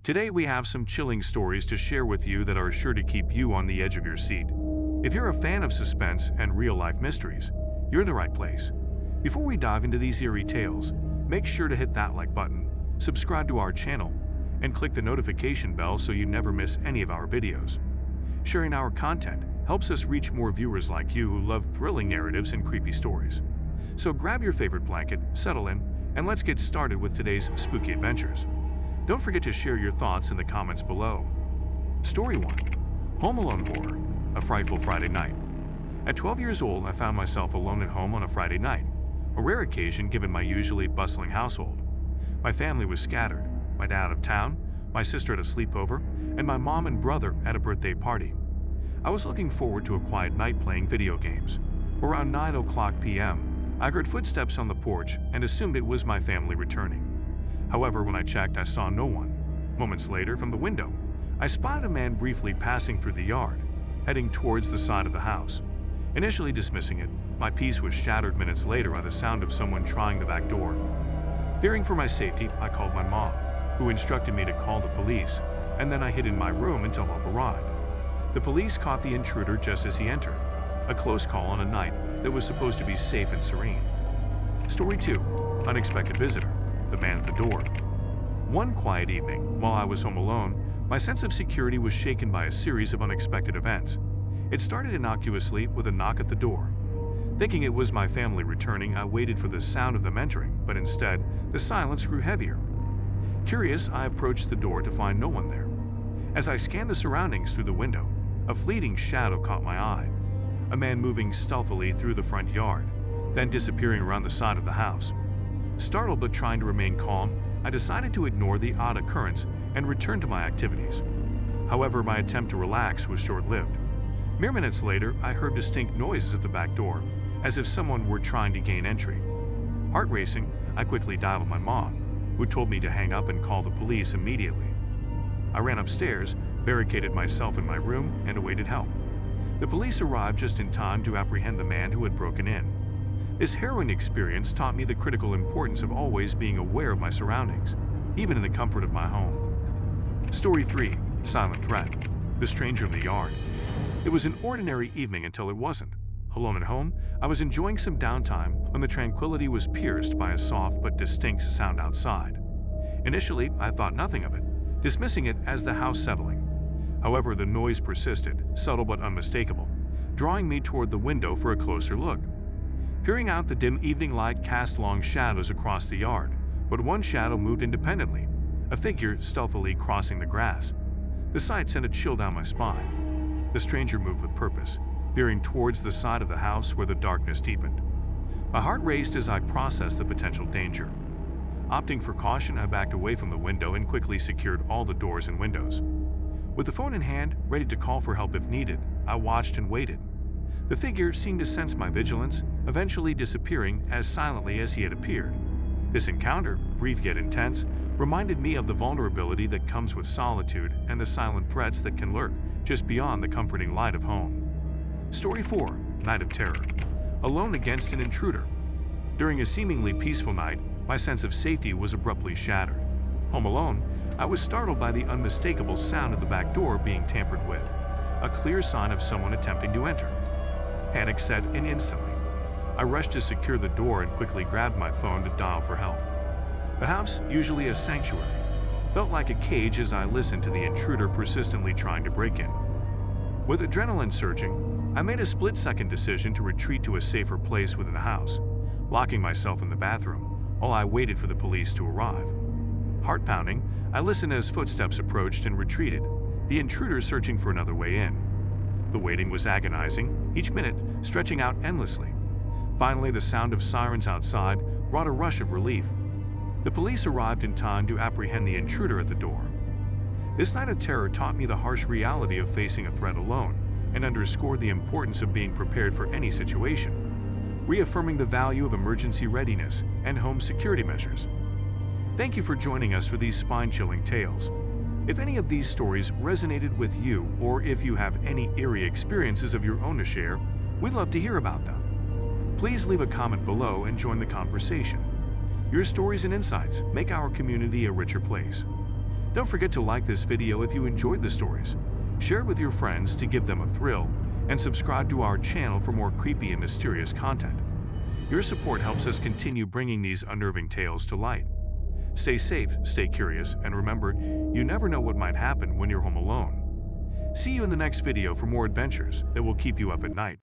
Today we have some chilling stories to share with you that are sure to keep you on the edge of your seat. If you're a fan of suspense and real-life mysteries, you're in the right place. Before we dive into these eerie tales, make sure to hit that like button, subscribe to our channel, and click the notification bell so you never miss any of our videos. Sharing our content helps us reach more viewers like you who love thrilling narratives and creepy stories. So grab your favorite blanket, settle in, and let's get started with today's spooky adventures. Don't forget to share your thoughts in the comments below. Story 1. Home Alone Horror, a frightful Friday night. At 12 years old, I found myself alone at home on a Friday night, a rare occasion given my usually bustling household. My family was scattered, my dad out of town, my sister at a sleepover, and my mom and brother at a birthday party. I was looking forward to a quiet night playing video games. Around 9:00 p.m., I heard footsteps on the porch and assumed it was my family returning. However, when I checked, I saw no one. Moments later, from the window, I spotted a man briefly passing through the yard, heading towards the side of the house. Initially dismissing it, my peace was shattered minutes later by the sound of someone trying the back door. Fearing for my safety, I called my mom, who instructed me to call the police, and then I hid in my room until help arrived. The police caught the intruder just as he entered, a close call on a night that was supposed to be safe and serene. Story 2. Unexpected Visitor. The Man at the Door. One quiet evening, while I was home alone, my sense of security was shaken by a series of unexpected events. It started innocuously with a knock at the door. Thinking it was my family returning, I waited for the sound of them entering, but instead, the silence grew heavier. Curious, I approached the door to find no one there. As I scanned the surroundings through the window, a fleeting shadow caught my eye. A man moving stealthily through the front yard, then disappearing around the side of the house. Startled but trying to remain calm, I decided to ignore the odd occurrence and return to my activities. However, my attempt to relax was short-lived. Mere minutes later, I heard distinct noises at the back door, as if someone were trying to gain entry. Heart racing, I quickly dialed my mom, who told me to hang up and call the police immediately. I ran upstairs, barricaded myself in my room, and awaited help. The police arrived just in time to apprehend the man who had broken in. This harrowing experience taught me the critical importance of always being aware of my surroundings, even in the comfort of my home. Story 3. Silent Threat. The Stranger in the Yard. It was an ordinary evening until it wasn't. Alone at home, I was enjoying some downtime when the tranquility was pierced by a soft but distinct sound outside. Initially, I thought nothing of it, dismissing it as the house settling. However, the noise persisted, subtle but unmistakable, drawing me toward the window for a closer look. Peering out, the dim evening light cast long shadows across the yard, but one shadow moved independently, a figure stealthily crossing the grass. The sight sent a chill down my spine. The stranger moved with purpose, veering towards the side of the house where the darkness deepened. My heart raced as I processed the potential danger. Opting for caution, I backed away from the window and quickly secured all the doors and windows. With the phone in hand, ready to call for help if needed, I watched and waited. The figure seemed to sense my vigilance, eventually disappearing as silently as he had appeared. This encounter, brief yet intense, reminded me of the vulnerability that comes with solitude and the silent threats that can lurk just beyond the comforting light of home. Story 4. Night of Terror. Alone against an intruder. During a seemingly peaceful night, my sense of safety was abruptly shattered. Home alone, I was startled by the unmistakable sound of the back door being tampered with, a clear sign of someone attempting to enter. Panic set in instantly. I rushed to secure the door and quickly grabbed my phone to dial for help. The house, usually a sanctuary, felt like a cage as I listened to the intruder persistently trying to break in. With adrenaline surging, I made a split-second decision to retreat to a safer place within the house, locking myself in the bathroom while I waited for the police to arrive. Heart pounding, I listened as footsteps approached and retreated, the intruder searching for another way in. The waiting was agonizing, each minute stretching out endlessly. Finally, the sound of sirens outside brought a rush of relief. The police arrived in time to apprehend the intruder at the door. This night of terror taught me the harsh reality of facing a threat alone and underscored the importance of being prepared for any situation, reaffirming the value of emergency readiness and home security measures. Thank you for joining us for these spine-chilling tales. If any of these stories resonated with you, or if you have any eerie experiences of your own to share, we'd love to hear about them. Please leave a comment below and join the conversation. Your stories and insights make our community a richer place. Don't forget to like this video if you enjoyed the stories, share it with your friends to give them a thrill, and subscribe to our channel for more creepy and mysterious content. Your support helps us continue bringing these unnerving tales to light. Stay safe, stay curious, and remember, you never know what might happen when you're home alone. See you in the next video for more adventures that will keep you up at night.